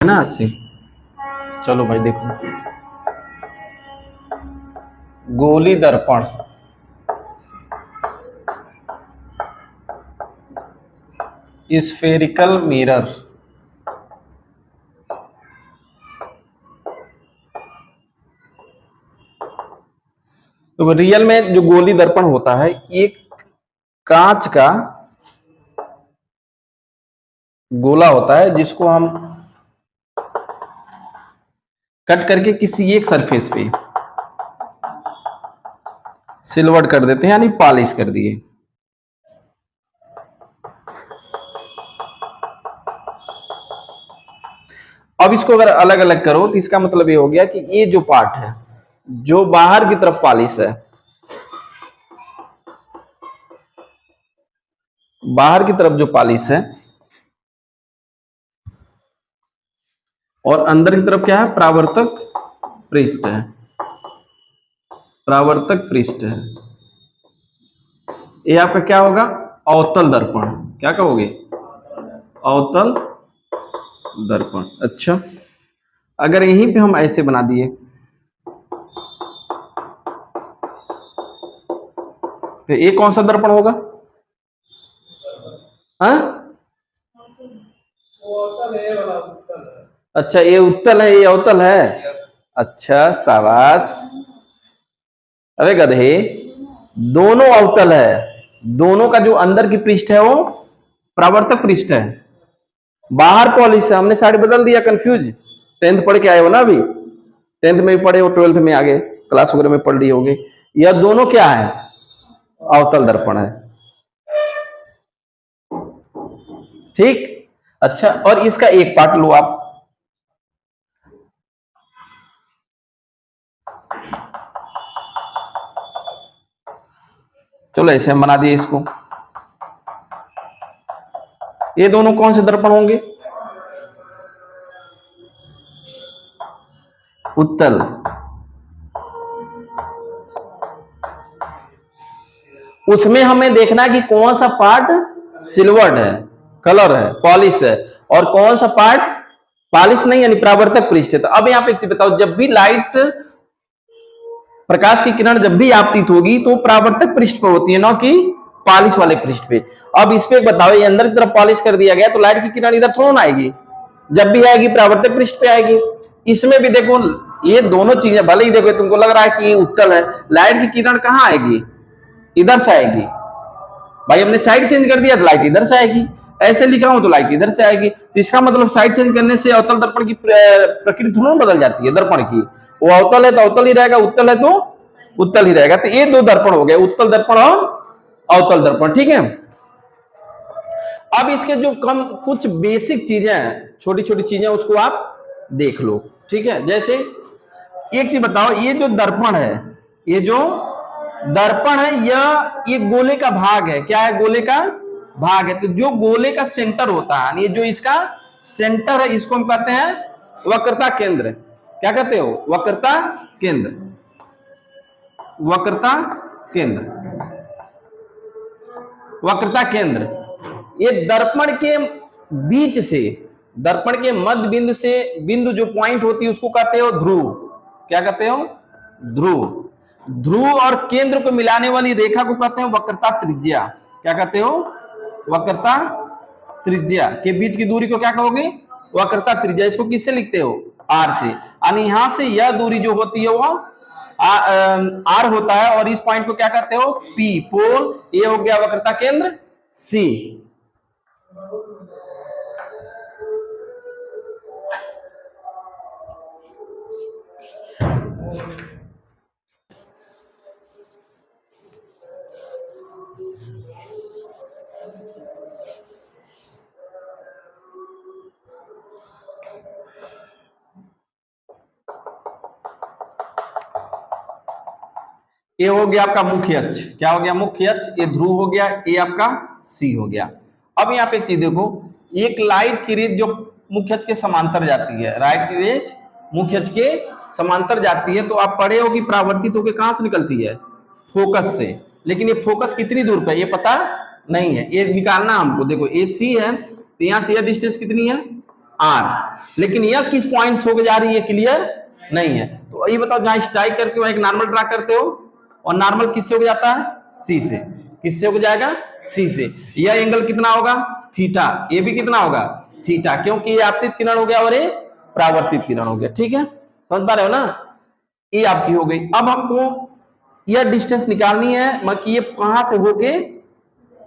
है ना 80। चलो भाई देखो, गोली दर्पण, स्फेरिकल मिरर, तो रियल में जो गोली दर्पण होता है ये कांच का गोला होता है जिसको हम कट करके किसी एक सरफेस पे सिल्वर्ड कर देते हैं, यानी पॉलिश कर दिए। अब इसको अगर अलग अलग करो तो इसका मतलब ये हो गया कि ये जो पार्ट है जो बाहर की तरफ पॉलिश है, बाहर की तरफ जो पॉलिश है, और अंदर की तरफ क्या है, परावर्तक पृष्ठ है, परावर्तक पृष्ठ है। ये आपका क्या होगा, अवतल दर्पण। क्या कहोगे, अवतल दर्पण। अच्छा, अगर यहीं पे हम ऐसे बना दिए तो ये कौन सा दर्पण होगा, हाँ? अच्छा, ये उत्तल है, ये अवतल है। अच्छा, शाबाश। अरे गधे, दोनों अवतल है, दोनों का जो अंदर की पृष्ठ है वो परावर्तक पृष्ठ है, बाहर पॉलिश है। हमने साइड बदल दिया, कंफ्यूज। 10th पढ़ के आए हो ना अभी, 10th में भी पढ़े हो, 12th में आगे क्लास वगैरह में पढ़ रही होगी। यह दोनों क्या है, अवतल दर्पण है। ठीक। अच्छा, और इसका एक पार्ट लो आप, चलो ऐसे हम बना दिए इसको। ये दोनों कौन से दर्पण होंगे, उत्तल। उसमें हमें देखना है कि कौन सा पार्ट सिल्वर्ड है, कलर है, पॉलिश है, और कौन सा पार्ट पॉलिश नहीं यानी परावर्तक पृष्ठ है। तो अब यहाँ पे एक चीज बताओ, जब भी लाइट, प्रकाश की किरण जब भी आपतित होगी तो परावर्तक पृष्ठ पर होती है, ना कि पॉलिश वाले पृष्ठ पे। अब इस पे बताओ, ये अंदर की तरफ पॉलिश कर दिया गया तो लाइट की किरण इधर थोड़ा ना आएगी, जब भी आएगी परावर्तक पृष्ठ पे आएगी। इसमें भी देखो, ये दोनों चीजें, भले ही देखो तुमको लग रहा है कि ये उत्तल है, लाइट की किरण कहाँ आएगी, इधर से आएगी। भाई हमने साइड चेंज कर दिया तो लाइट इधर से आएगी, ऐसे लिखा हूं तो लाइट इधर से आएगी। तो इसका मतलब साइड चेंज करने से अवतल दर्पण की प्रकृति थोड़ा बदल जाती है दर्पण की। वो अवतल है तो अवतल ही रहेगा, उत्तल है तो उत्तल ही रहेगा। तो ये दो दर्पण हो गए, उत्तल दर्पण और अवतल दर्पण। ठीक है। अब इसके जो कम कुछ बेसिक चीजें हैं, छोटी छोटी चीजें, उसको आप देख लो। ठीक है। जैसे एक चीज बताओ, ये जो दर्पण है, ये जो दर्पण है, यह ये गोले का भाग है। क्या है, गोले का भाग है। तो जो गोले का सेंटर होता है, ये जो इसका सेंटर है, इसको हम कहते हैं वक्रता केंद्र। क्या कहते हो, वक्रता केंद्र, वक्रता केंद्र, वक्रता केंद्र। ये दर्पण के बीच से, दर्पण के मध्य बिंदु से, बिंदु जो पॉइंट होती है उसको कहते हो ध्रुव। क्या कहते हो, ध्रुव। ध्रुव और केंद्र को मिलाने वाली रेखा को कहते हैं वक्रता त्रिज्या। क्या कहते हो, वक्रता त्रिज्या। के बीच की दूरी को क्या कहोगे, वक्रता त्रिज्या। इसको किससे लिखते हो, आर से। यानी यहां से यह दूरी जो होती है वो आर होता है, और इस पॉइंट को क्या कहते हो, पी, पोल। ये हो गया वक्रता केंद्र सी। ये हो गया आपका मुख्य अक्ष। क्या हो गया, मुख्य अक्ष। ये ध्रुव हो गया, ये आपका सी हो गया। अब यहाँ पे एक चीज देखो, एक लाइट की रेज जो मुख्य अक्ष के समांतर जाती है, राइट की रेज मुख्य अक्ष के समांतर जाती है, तो आप पढ़े हो कि परावर्तित होकर कहां से निकलती है, फोकस से। लेकिन ये फोकस कितनी दूर पे ये पता नहीं है, ये निकालना हमको। देखो ए सी है, तो यहां से यह डिस्टेंस कितनी है, आर, लेकिन यह किस पॉइंट से होकर जा रही है क्लियर नहीं है। तो ये बताओ, जहां स्ट्राइक करके वहां एक नॉर्मल ड्रा करते हो, और नॉर्मल किससे हो जाता है, सी से। किससे हो जाएगा, सी से। यह एंगल कितना होगा, थीटा। ये भी कितना होगा, थीटा, क्योंकि ये आपतित किरण हो गया और ये परावर्तित किरण हो गया। ठीक है, समझ पा रहे हो ना। ये आपकी हो गई। अब हमको यह डिस्टेंस निकालनी है, मतलब ये कहां से होके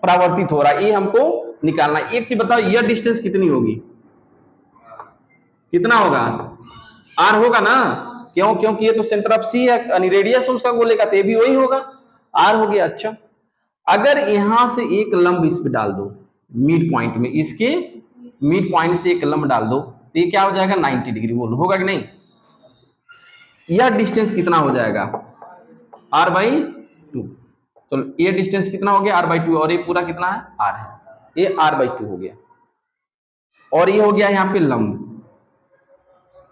परावर्तित हो रहा है, ये हमको निकालना है। एक चीज बताओ, यह डिस्टेंस कितनी होगी, कितना होगा, आर होगा ना। क्यों, क्योंकि ये तो सेंटर ऑफ सी है, यानी रेडियस उसका गोले का, तो ये भी वही होगा, आर हो गया। अच्छा, अगर यहां से एक लंब इस पे डाल दो मिड पॉइंट में, इसके मिड पॉइंट से एक लंब डाल दो, तो ये क्या हो जाएगा, 90 डिग्री। बोलो होगा कि नहीं। यह डिस्टेंस कितना हो जाएगा, आर बाई 2। तो ये डिस्टेंस कितना हो गया, आर बाई 2, और ये पूरा कितना है, आर है, ये आर बाई 2 हो गया। और ये हो गया यहाँ पे लंब,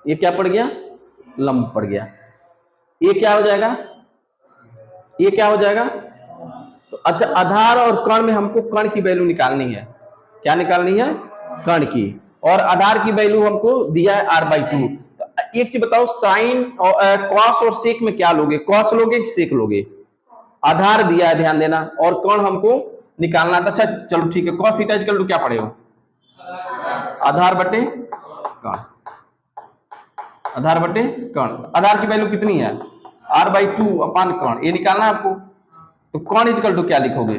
ये क्या पड़ गया, लंब पड़ गया। ये क्या हो जाएगा, ये क्या हो जाएगा। तो अच्छा, आधार और कर्ण में हमको कर्ण की वैल्यू निकालनी है। क्या निकालनी है, कर्ण की। और आधार की वैल्यू हमको दिया है आर बाई 2। तो एक चीज बताओ, साइन और कॉस और सेक में क्या लोगे, कॉस लोगे कि सेक लोगे। आधार दिया है, ध्यान देना, और कर्ण हमको निकालना था। अच्छा चलो ठीक है, कॉस थीटा इक्वल टू क्या पड़े हो, आधार बटे कर्ण, आधार बटे कर्ण। आधार की वैल्यू कितनी है, आर बाई 2 अपान कर्ण, ये निकालना है आपको। तो कर्ण इक्वल टू क्या लिखोगे,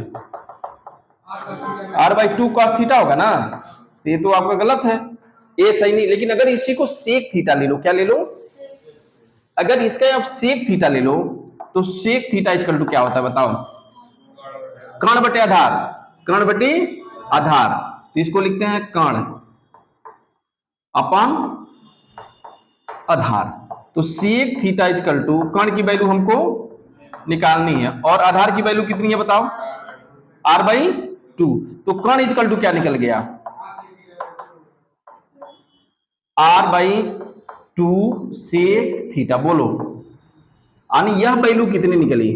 आर बाई 2 कॉस थीटा होगा ना। ये तो आपका गलत है, ये सही नहीं। लेकिन अगर इसी को सेक थीटा ले लो, क्या ले लो, अगर इसका आप सेक थीटा ले लो, तो सेक थीटा इक्वल टू क्या होता है बताओ, कर्ण बटे आधार, कर्ण बटे आधार। तो इसको लिखते हैं कर्ण अपान आधार। तो सेक थीटा इक्वल टू, कर्ण की वैल्यू हमको निकालनी है, और आधार की वैल्यू कितनी है बताओ, आर बाई 2। तो कर्ण इक्वल टू क्या निकल गया, आर बाई 2 सेक थीटा। बोलो, यानी यह वैल्यू कितनी निकली,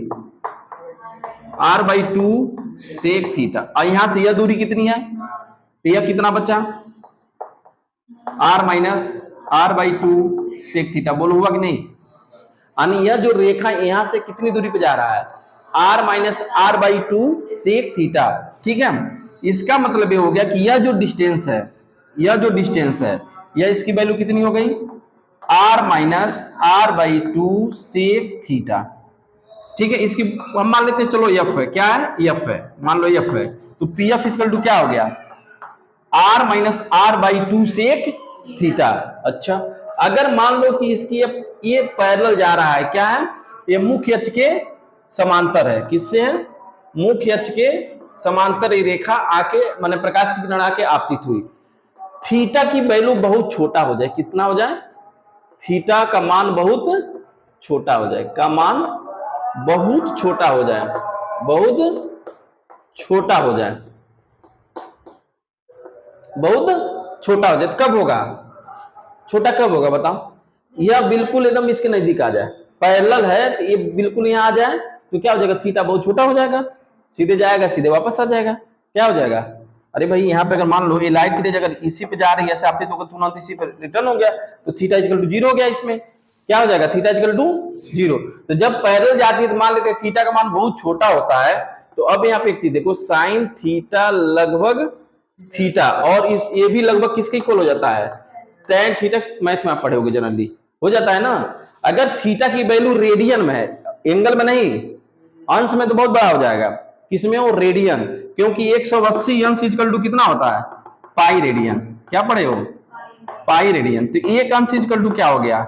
आर बाई 2 सेक थीटा। और यहां से यह दूरी कितनी है, तो यह कितना बचा, R minus R by 2 sec theta. बोलो हुआ कि नहीं। यानी यह जो रेखा यहां से कितनी दूरी पे जा रहा है, R minus R by 2 sec theta. ठीक है, इसका मतलब ये हो गया कि यह जो डिस्टेंस है, यह जो डिस्टेंस है, यह इसकी वैल्यू कितनी हो गई, R minus R by 2 sec theta. ठीक है, इसकी हम मान लेते हैं, चलो एफ है, क्या है, एफ है, मान लो एफ है। तो पी एफ इक्वल टू क्या हो गया, R minus R by 2 sec theta. अच्छा, अगर मान लो कि इसकी ये पैरेलल जा रहा है, क्या है, ये मुख्य अक्ष के समांतर है। किससे है, मुख्य अक्ष के समांतर ये रेखा आके, माने प्रकाश की किरण आके आपतित हुई। थीटा की वैल्यू बहुत छोटा हो जाए, कितना हो जाए, थीटा का मान बहुत छोटा हो जाए, का मान बहुत छोटा हो जाए, बहुत छोटा हो जाए, बहुत छोटा हो जाए। कब होगा, छोटा कब होगा बताओ, यह बिल्कुल एकदम इसके नजदीक आ जाए, पैरेलल है, तो ये बिल्कुल यहां आ जाए, तो क्या हो जाएगा, थीटा बहुत छोटा हो जाएगा, सीधे जाएगा, सीधे वापस आ जाएगा। क्या हो जाएगा, अरे भाई यहाँ पे अगर मान लो ये लाइट की रेज अगर इसी पे जा रही है, ऐसे आपतित होकर तुरंत इसी पे रिटर्न हो गया, तो थीटा इक्वल टू 0 हो गया। इसमें क्या हो जाएगा, थीटा इक्वल टू 0। तो जब पैरेलल जाती है तो मान लेते हैं थीटा का मान बहुत छोटा होता है। तो अब यहाँ पे एक चीज देखो, साइन थीटा लगभग थीटा, और इस ये भी लगभग किसके इक्वल हो जाता है, tan थीटा, मैथ में आप पढ़े होगे जनरली, हो जाता है ना। अगर थीटा की वैल्यू रेडियन में है, एंगल में नहीं, अंश में तो बहुत बड़ा हो जाएगा, किसमें, वो रेडियन, क्योंकि 180 अंश इक्वल टू कितना होता है, पाई रेडियन। क्या पढ़े हो, पाई रेडियन। तो एक अंश इक्वल टू क्या हो गया,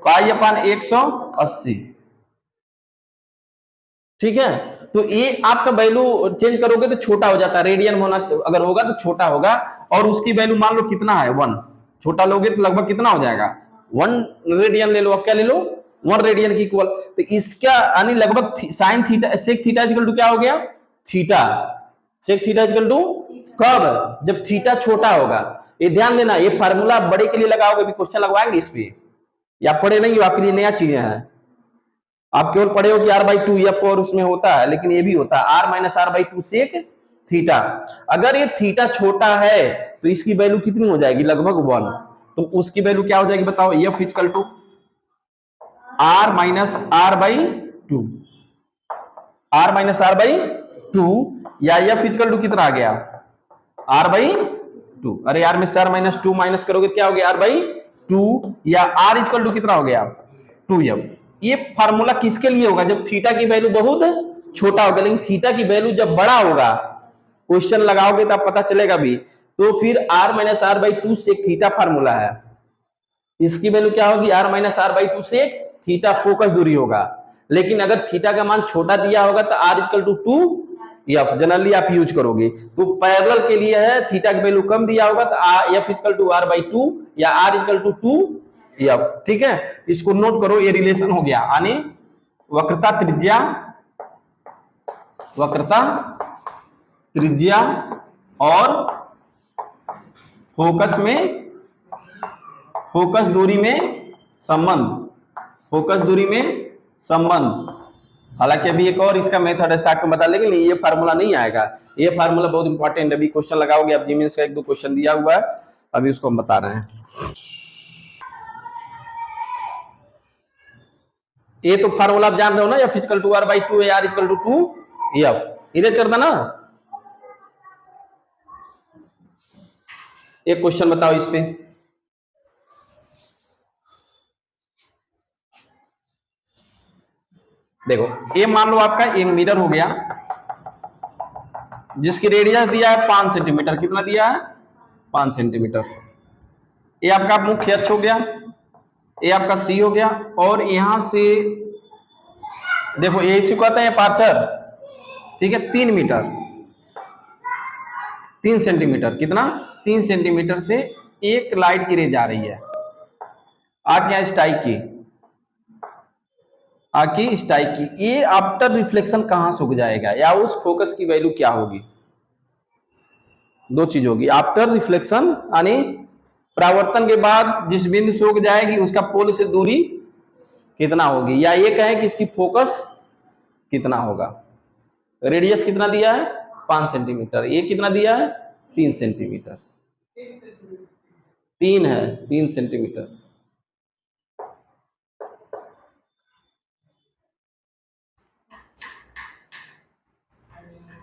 पाई अपान 180। ठीक है, तो ये आपका वैल्यू चेंज करोगे तो छोटा हो जाता है, रेडियन होना अगर होगा तो छोटा होगा, और उसकी वैल्यू मान लो कितना है 1, छोटा लोगे तो लगभग कितना हो जाएगा, 1 रेडियन ले लो। अब क्या ले लो, 1 रेडियन की इक्वल। तो इसका यानी लगभग sine theta sec theta equal to क्या हो गया, theta, sec theta equal to, कब, जब थीटा छोटा होगा। ये ध्यान देना, ये फार्मूला बड़े के लिए लगाओगे, भी क्वेश्चन लगवाएंगे इस पे, या पढ़े नहीं हो, आपके लिए नया चीजें हैं। आप केवल पढ़े हो कि आर बाई 2 एफ और उसमें होता है, लेकिन ये भी होता है R minus R by 2 sec theta. अगर ये थीटा छोटा है तो इसकी वैल्यू कितनी हो जाएगी, लगभग 1। तो उसकी वैल्यू क्या हो जाएगी बताओ, F equal to R minus R by two, R minus R by two, या एफ इक्वल टू कितना आ गया, आर बाई टू। अरे यार में से आर माइनस टू माइनस करोगे क्या हो गया, आर बाई टू, या आर इक्वल टू कितना हो गया, टू एफ। ये फार्मूला किसके लिए होगा, जब थीटा की वैल्यू बहुत छोटा होगा, लेकिन थीटा की वैल्यू जब बड़ा होगा, क्वेश्चन लगाओगे तब पता चलेगा भी। तो फिर R minus R by two sec theta formula है, इसकी वैल्यू क्या होगी, R minus R by two sec theta focus दूरी होगा। लेकिन अगर थीटा का मान छोटा दिया होगा तो R equal to two F generally आप यूज करोगे। तो पैरेलल के लिए है, थीटा की वैल्यू कम दिया होगा तो F equal to R by two या R equal to two F. ठीक है, इसको नोट करो, ये रिलेशन हो गया। यानी वक्रता त्रिज्या, वक्रता त्रिज्या और फोकस में, फोकस दूरी में संबंध, फोकस दूरी में संबंध। हालांकि अभी एक और इसका मेथड है, साथ में बता, लेकिन ये फार्मूला नहीं आएगा। ये फार्मूला बहुत इंपॉर्टेंट है, अभी क्वेश्चन लगाओगे आप, जीमेंस का एक दो क्वेश्चन दिया हुआ है, अभी उसको हम बता रहे हैं। ये तो फार्मूला आप जान रहे हो ना, F equal to R by two, R equal to two F. Erase कर देना। एक क्वेश्चन बताओ इस पे, देखो ये मान लो आपका एक मीटर हो गया, जिसकी रेडियस दिया है 5 सेंटीमीटर। कितना दिया है, 5 सेंटीमीटर। ये आपका मुख्य अक्ष हो गया, ये आपका सी हो गया, और यहां से देखो ये इसी को कहते हैं अपर्चर। ठीक है, 3 मीटर, 3 सेंटीमीटर, कितना, 3 सेंटीमीटर से एक लाइट की रे जा रही है आके यहाँ स्ट्राइक की, आके स्ट्राइक की। ये आफ्टर रिफ्लेक्शन कहां सूख जाएगा, या उस फोकस की वैल्यू क्या होगी, दो चीज होगी। आफ्टर रिफ्लेक्शन यानी परावर्तन के बाद जिस बिंदु से उग जाएगी उसका पोल से दूरी कितना होगी, या ये कहें कि इसकी फोकस कितना होगा। रेडियस कितना दिया है, 5 सेंटीमीटर, ये कितना दिया है, 3 सेंटीमीटर, 3 है, 3 सेंटीमीटर।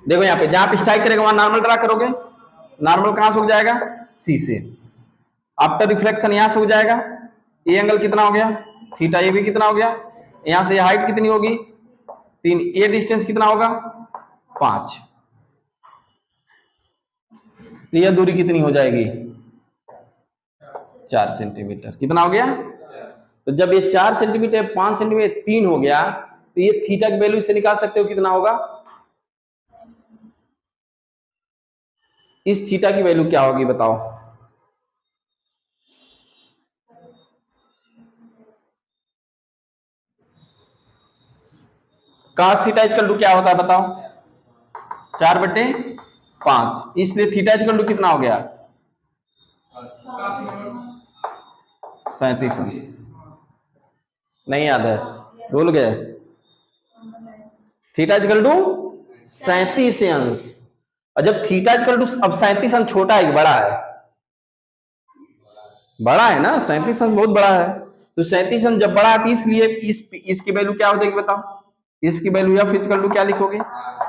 देखो यहाँ पे जहां पे स्ट्राइक करेगा वहां नॉर्मल ड्रा करोगे, नॉर्मल कहां से उग जाएगा, सी से। आफ्टर रिफ्लेक्शन यहां से उग जाएगा, ये एंगल कितना हो गया, थीटा, ये भी कितना हो गया, यहां से हाइट कितनी होगी, 3, ये डिस्टेंस कितना होगा, 5, तो यह दूरी कितनी हो जाएगी, 4 सेंटीमीटर। कितना हो गया, तो जब ये 4 सेंटीमीटर 5 सेंटीमीटर 3 हो गया, तो ये थीटा की वैल्यू से निकाल सकते हो कितना होगा। इस थीटा की वैल्यू क्या होगी बताओ, cos थीटा इक्वल टू क्या होता है बताओ, 4/5, इसलिए थीटा इक्वल टू कितना हो गया, 37 अंश। नहीं याद है, भूल गए, थीटा इक्वल टू 37 अंश। और जब थीटा इक्वल टू, अब 37 अंश छोटा है कि बड़ा है, बड़ा है ना, 37 अंश बहुत बड़ा है। तो 37 अंश जब बड़ा है, इसलिए इसकी वैल्यू क्या हो जाएगी बताओ, इसकी वैल्यू एफ इक्वल टू क्या लिखोगे,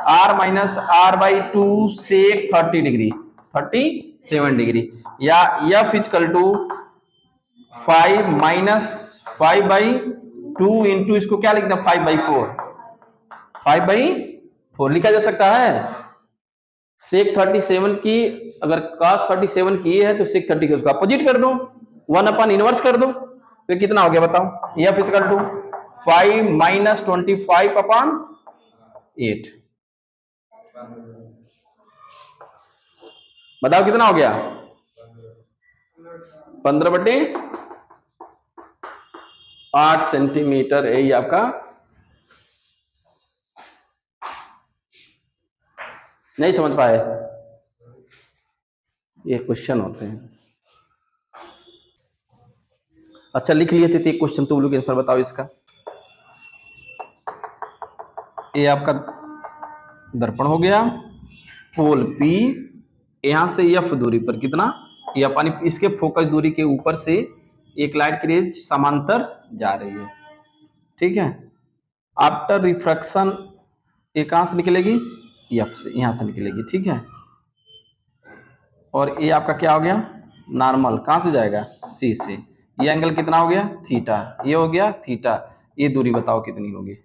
R minus R by two sec 30 degree, 37 degree, या F equal to 5 minus 5/2 into, इसको क्या लिखना, 5/4, 5/4 लिखा जा सकता है। सेक 37 की अगर cos 37 की है तो सेक 30 की उसका अपोजिट कर दो, 1/इनवर्स कर दो, तो कितना हो गया बताओ, एफ इक्वल टू 5 माइनस 25/8। बताओ कितना हो गया, 15/8 सेंटीमीटर। यही आपका, नहीं समझ पाए, ये क्वेश्चन होते हैं। अच्छा लिख लिए थे, एक क्वेश्चन तो लोग आंसर बताओ इसका। ये आपका दर्पण हो गया, पोल P, यहां से F दूरी पर कितना, ये अपनी इसके फोकस दूरी के ऊपर से एक लाइट की रेज समांतर जा रही है, ठीक है। आफ्टर रिफ्रैक्शन ये कहां से निकलेगी, एफ से, यहां से निकलेगी, ठीक है। और ये आपका क्या हो गया, नॉर्मल कहां से जाएगा, सी से। ये एंगल कितना हो गया, थीटा, ये हो गया थीटा। ये दूरी बताओ कितनी होगी।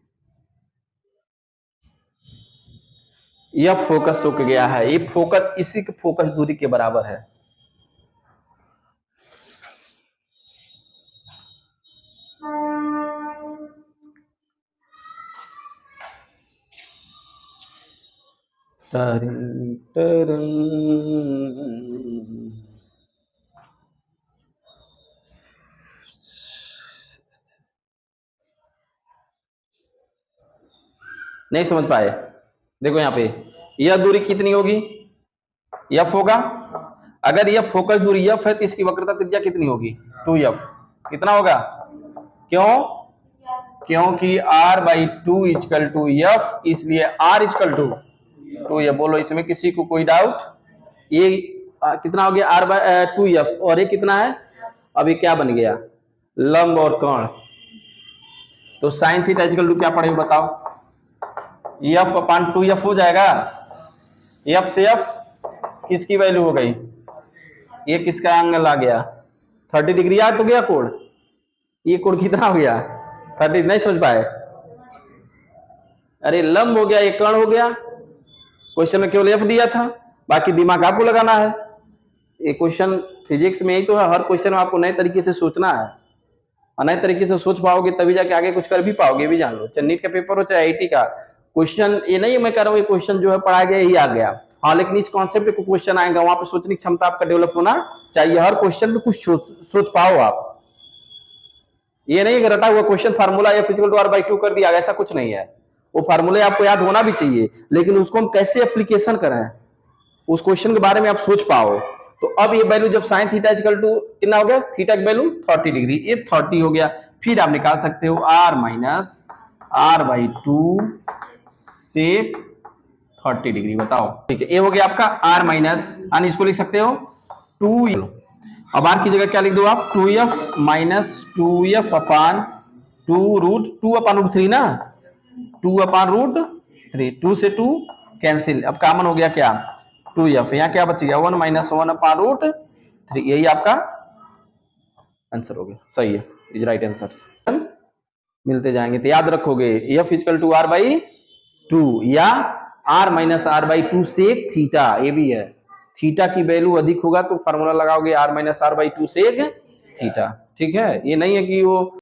यह फोकस रुक गया है, ये फोकस इसी के फोकस दूरी के बराबर है। टरन, टरन। नहीं समझ पाए, देखो यहाँ पे यह दूरी कितनी होगी, एफ होगा। अगर यह फोकस दूरी एफ है तो इसकी वक्रता त्रिज्या कितनी होगी, 2f। कितना होगा, क्यों, क्योंकि r by two equal to F, इसलिए r इजकल टू ये बोलो, इसमें किसी को कोई डाउट। ये कितना हो गया, r बाई 2f, और ये कितना है, अभी क्या बन गया, लंब और कोण। तो साइन थीटा इजकल टू क्या पड़ेगा बताओ, एफ अपान 2f हो जाएगा। एफ से एफ किसकी वैल्यू हो गई, ये किसका एंगल आ गया, 30 डिग्री आ तो गया कोण। ये कोण कितना हो गया, 30, नहीं समझ पाए। अरे लंब हो गया, ये कर्ण हो गया। क्वेश्चन में केवल एफ दिया था, बाकी दिमाग आपको लगाना है। ये क्वेश्चन फिजिक्स में यही तो है, हर क्वेश्चन में आपको नए तरीके से सोचना है, और नए तरीके से सोच पाओगे तभी जाके आगे कुछ कर भी पाओगे, भी जान लो। चाहे नीट का पेपर हो चाहे आईआईटी का क्वेश्चन, ये नहीं मैं कह रहा हूँ ये क्वेश्चन जो है पढ़ाया गया यही आ गया, हाँ, लेकिन इस कॉन्सेप्ट पे क्वेश्चन आएगा, वहां पे सोचने की क्षमता आपका डेवलप होना चाहिए। हर क्वेश्चन पे कुछ सोच पाओ आप। ये नहीं रटा हुआ क्वेश्चन फार्मूला या physical to R by two कर दिया, ऐसा कुछ नहीं है। वो फार्मूले आपको याद होना भी चाहिए, लेकिन उसको हम कैसे एप्लीकेशन करें, उस क्वेश्चन के बारे में आप सोच पाओ। तो अब ये वैल्यू जब साइन थीटा इक्वल टू कितना हो गया, थीटा की वैल्यू 30 डिग्री, ये 30 हो गया। फिर आप निकाल सकते हो r minus r by two sec 30 degree, बताओ, ठीक है। ये हो गया आपका r माइनस, यानी इसको लिख सकते हो 2। अब r की जगह क्या लिख दो आप, 2f माइनस 2f अपान 2 ना, 2/√3, 2 से 2 कैंसिल, अब कॉमन हो गया क्या, 2f, यहाँ क्या बच गया 1 माइनस 1/√3, यही आपका आंसर हो गया, सही है, इज राइट आंसर। मिलते जाएंगे तो याद रखोगे f equal to r by two या r minus r by two sec theta, ये भी है, थीटा की वैल्यू अधिक होगा तो फॉर्मूला लगाओगे r minus r by two sec theta, ठीक है। ये नहीं है कि वो